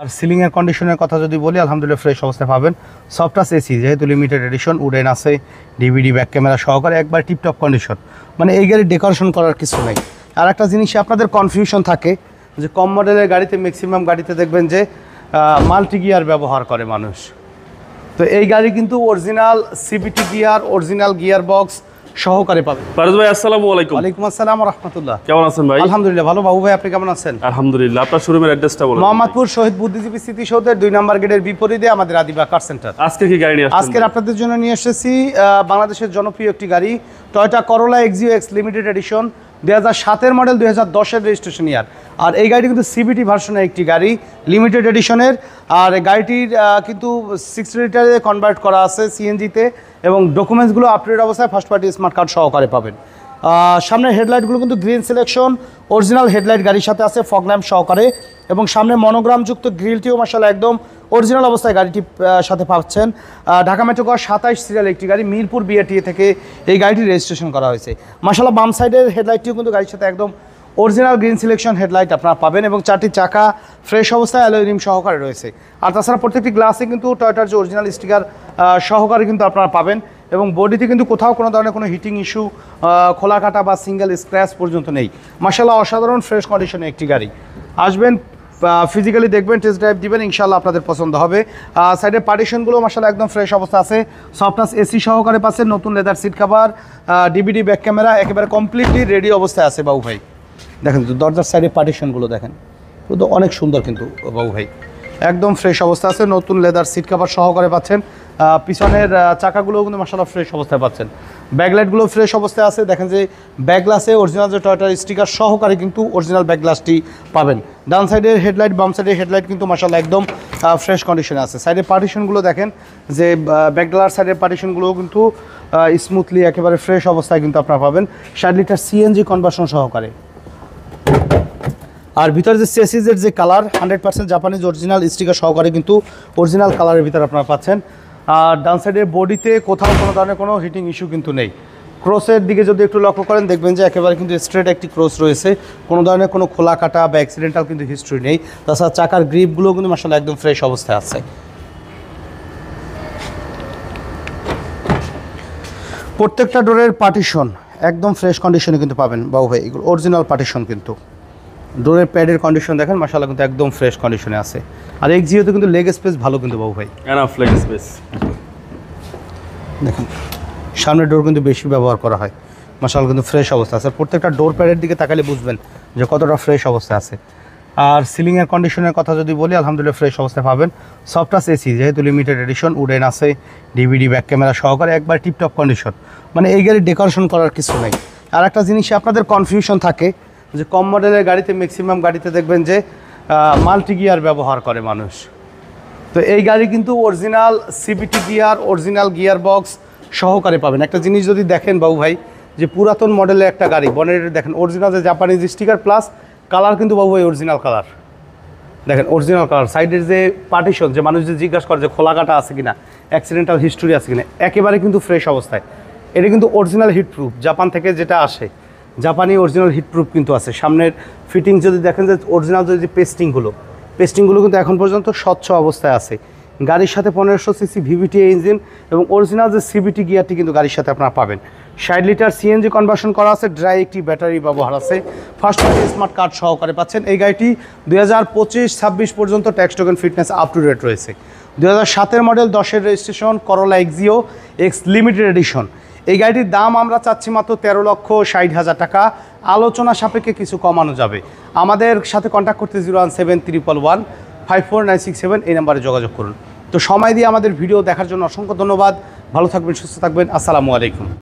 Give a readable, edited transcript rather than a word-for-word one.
আর ceiling এর কন্ডিশনের কথা যদি বলি, আলহামদুলিল্লাহ ফ্রেশ অবস্থায় পাবেন। সফট টাচ এসি, যেহেতু লিমিটেড এডিশন, উডেন আছে, ডিভিডি ব্যাক ক্যামেরা সহকারে, একবার টিপটপ কন্ডিশন। মানে এই গাড়ি ডেকোরেশন করার কিছু নেই। আর একটা জিনিসে আপনাদের কনফিউশন থাকে যে কম মডেলের গাড়িতে ম্যাক্সিমাম গাড়িতে দেখবেন যে মাল্টি গিয়ার ব্যবহার করে মানুষ। তো এই গাড়ি কিন্তু original CVT gear, original gear box সহকারে পাবেন। ফারুজ ভাই আসসালামু আলাইকুম। ওয়ালাইকুম আসসালাম ওয়া রাহমাতুল্লাহ। কেমন আছেন ভাই? আলহামদুলিল্লাহ ভালো। বাবু ভাই আপনি কেমন আছেন? আলহামদুলিল্লাহ। আপনার শোরুমের অ্যাড্রেসটা বলুন। মোহাম্মদপুর শহীদ বুদ্ধিজীবী স্মৃতিসৌধের 2 নম্বর গেটের বিপরীতে আমাদের আদিবা কার সেন্টার। আজকে কি গাড়ি নিয়ে আসছেন? আজকে আপনাদের জন্য নিয়ে এসেছি বাংলাদেশের জনপ্রিয় একটি গাড়ি, Toyota Corolla Axio X limited edition, 2007 model, 2010 registration year. আর এই গাড়িটি কিন্তু সিবিটি ভার্সনের একটি গাড়ি, লিমিটেড এডিশনের। আর গাড়িটির কিন্তু 60 লিটারে কনভার্ট করা আছে সিএনজিতে, এবং ডকুমেন্টসগুলো আপডেট অবস্থায় ফার্স্ট পার্টি স্মার্ট কার্ড সহকারে পাবেন। সামনের হেডলাইটগুলো কিন্তু গ্রিন সিলেকশন অরিজিনাল হেডলাইট গাড়ির সাথে আছে, ফগ ল্যাম্প সহকারে, এবং সামনে মনোগ্রামযুক্ত গ্রিলটিও মাশাআল্লাহ একদম অরিজিনাল অবস্থায় গাড়িটি সাথে পাচ্ছেন। ঢাকা মেট্রো 27 সিরিয়াল একটি গাড়ি, মিরপুর বিআরটিএ থেকে এই গাড়িটি রেজিস্ট্রেশন করা হয়েছে। মাশাআল্লাহ বাম সাইডের হেডলাইটটিও কিন্তু গাড়ির সাথে একদম অরিজিনাল গ্রিন সিলেকশন হেডলাইট আপনারা পাবেন, এবং 4টি চাকা ফ্রেশ অবস্থায় অ্যালয় রিম সহকারে রয়েছে। আর তাছাড়া প্রত্যেকটি গ্লাসে কিন্তু টয়োটার যে অরিজিনাল স্টিকার সহকারে কিন্তু আপনারা পাবেন, এবং বডিতে কিন্তু কোথাও কোনো ধরনের কোনো হিটিং ইস্যু, খোলা কাটা বা সিঙ্গেল স্ক্র্যাচ পর্যন্ত নেই। মাশাআল্লাহ অসাধারণ ফ্রেশ কন্ডিশনে একটি গাড়ি। আসবেন, ফিজিক্যালি দেখবেন, টেস্ট ড্রাইভ দিবেন, ইনশাআল্লাহ আপনাদের পছন্দ হবে। সাইডের পার্টিশনগুলো মাশাআল্লাহ একদম ফ্রেশ অবস্থা আছে, সফট টাচ এসি সহকারে পাচ্ছেন, নতুন leather seat cover, DVD back camera একেবারে কমপ্লিটলি রেডি অবস্থায় আছে। বাবু ভাই দেখেন তো দরজার সাইডের পার্টিশনগুলো দেখেন, তো অনেক সুন্দর কিন্তু বাবু ভাই, একদম ফ্রেশ অবস্থা আছে, নতুন লেদার সিট কভার সহকারে পাচ্ছেন। পিছনের চাকাগুলোও কিন্তু মাশাআল্লাহ ফ্রেশ অবস্থায় পাচ্ছেন। ব্যাকলাইটগুলো ফ্রেশ অবস্থায় আছে, দেখেন যে ব্যাক গ্লাসে অরিজিনাল যে টয়োটার স্টিকার সহকারে কিন্তু অরিজিনাল ব্যাক গ্লাসটি পাবেন। ডান সাইডের হেডলাইট, বাম সাইডের হেডলাইট কিন্তু মাশাআল্লাহ একদম ফ্রেশ কন্ডিশনে আছে। সাইডের পার্টিশনগুলো দেখেন যে ব্যাকডালার সাইডের পার্টিশনগুলোও কিন্তু স্মুথলি একেবারে ফ্রেশ অবস্থায় কিন্তু আপনারা পাবেন, 60 লিটার সিএনজি কনভার্সন সহকারে। আর ভিতরে যে চেসিসের যে কালার 100% জাপানিজ অরিজিনাল স্টিকার সহকারে কিন্তু অরিজিনাল কালারের ভিতরে আপনারা পাচ্ছেন। আর ডান সাইডের বডিতে কোথাও কোনো ধরনের কোনো হিটিং ইস্যু কিন্তু নেই। ক্রসের দিকে যদি একটু লক্ষ্য করেন দেখবেন যে একেবারে কিন্তু স্ট্রেট একটি ক্রস রয়েছে, কোনো ধরনের কোনো খোলা কাটা বা অ্যাক্সিডেন্টাল কিন্তু হিস্ট্রি নেই। তাছাড়া চাকার গ্রিপগুলো কিন্তু মাশাআল্লাহ একদম ফ্রেশ অবস্থায় আছে। প্রত্যেকটা ডোরের পার্টিশন একদম ফ্রেশ কন্ডিশনে কিন্তু পাবেন বাবু ভাই, এগুলো অরিজিনাল পার্টিশন কিন্তু। ডোরের প্যাডের কন্ডিশন দেখেন মাশাআল্লাহ কিন্তু একদম ফ্রেশ কন্ডিশনে আছে। আর এক্সিওতে কিন্তু লেগ স্পেস ভালো কিন্তু বাবু ভাই, এনাফ লেগ স্পেস। দেখেন সামনের ডোর কিন্তু বেশি ব্যবহার করা হয়, মাশাআল্লাহ কিন্তু ফ্রেশ অবস্থা আছে। প্রত্যেকটা ডোর প্যাডের দিকে তাকালে বুঝবেন যে কতটা ফ্রেশ অবস্থা আছে। আর সিলিংয়ের কন্ডিশনের কথা যদি বলি, আলহামদুলিল্লাহ ফ্রেশ অবস্থায় পাবেন। সফট টাচ এসি, যেহেতু লিমিটেড এডিশন, উডেন আছে, ডিভিডি ব্যাক ক্যামেরা সহকারে, একবার টিপটপ কন্ডিশন। মানে এই গাড়ি ডেকোরেশন করার কিছু নেই। আর একটা জিনিসে আপনাদের কনফিউশন থাকে যে কম মডেলের গাড়িতে ম্যাক্সিমাম গাড়িতে দেখবেন যে মাল্টি গিয়ার ব্যবহার করে মানুষ। তো এই গাড়ি কিন্তু original CVT gear, original gear box সহকারে পাবেন। একটা জিনিস যদি দেখেন বাবু ভাই, যে পুরাতন মডেলের একটা গাড়ি বনেট দেখেন, অরিজিনাল যে জাপানিজ স্টিকার প্লাস কালার কিন্তু বাবু ভাই অরিজিনাল কালার, দেখেন অরিজিনাল কালার। সাইডের যে পার্টিশন, যে মানুষ যে জিজ্ঞাসা করে যে খোলা কাটা আছে কিনা, অ্যাক্সিডেন্টাল হিস্টোরি আছে কিনা, একেবারে কিন্তু ফ্রেশ অবস্থায়। এটা কিন্তু অরিজিনাল হিট প্রুফ, জাপান থেকে যেটা আসে জাপানি অরিজিনাল হিট প্রুফ কিন্তু আছে। সামনের ফিটিং যদি দেখেন যে অরিজিনাল যে পেস্টিংগুলো কিন্তু এখন পর্যন্ত স্বচ্ছ অবস্থায় আছে। গাড়ির সাথে 1500 সিসি ভিভিটি ইঞ্জিন এবং অরিজিনাল যে সিবিটি গিয়ারটি কিন্তু গাড়ির সাথে আপনারা পাবেন। 60 লিটার সিএনজি কনভার্সন করা আছে, ড্রাই একটি ব্যাটারি ব্যবহার আছে, ফার্স্ট পার্টি স্মার্ট কার্ড সহকারে পাচ্ছেন। এই গাড়িটি 2025-26 পর্যন্ত tax token fitness up to date রয়েছে। 2007 model, 10 registration, Corolla Axio X limited edition. এই গাড়িটির দাম আমরা চাচ্ছি মাত্র 13,60,000 টাকা। আলোচনা সাপেক্ষে কিছু কমানো যাবে। আমাদের সাথে কন্ট্যাক্ট করতে 01711554967 এই নাম্বারে যোগাযোগ করুন। তো সময় দিয়ে আমাদের ভিডিও দেখার জন্য অসংখ্য ধন্যবাদ। ভালো থাকবেন, সুস্থ থাকবেন। আসসালামু আলাইকুম।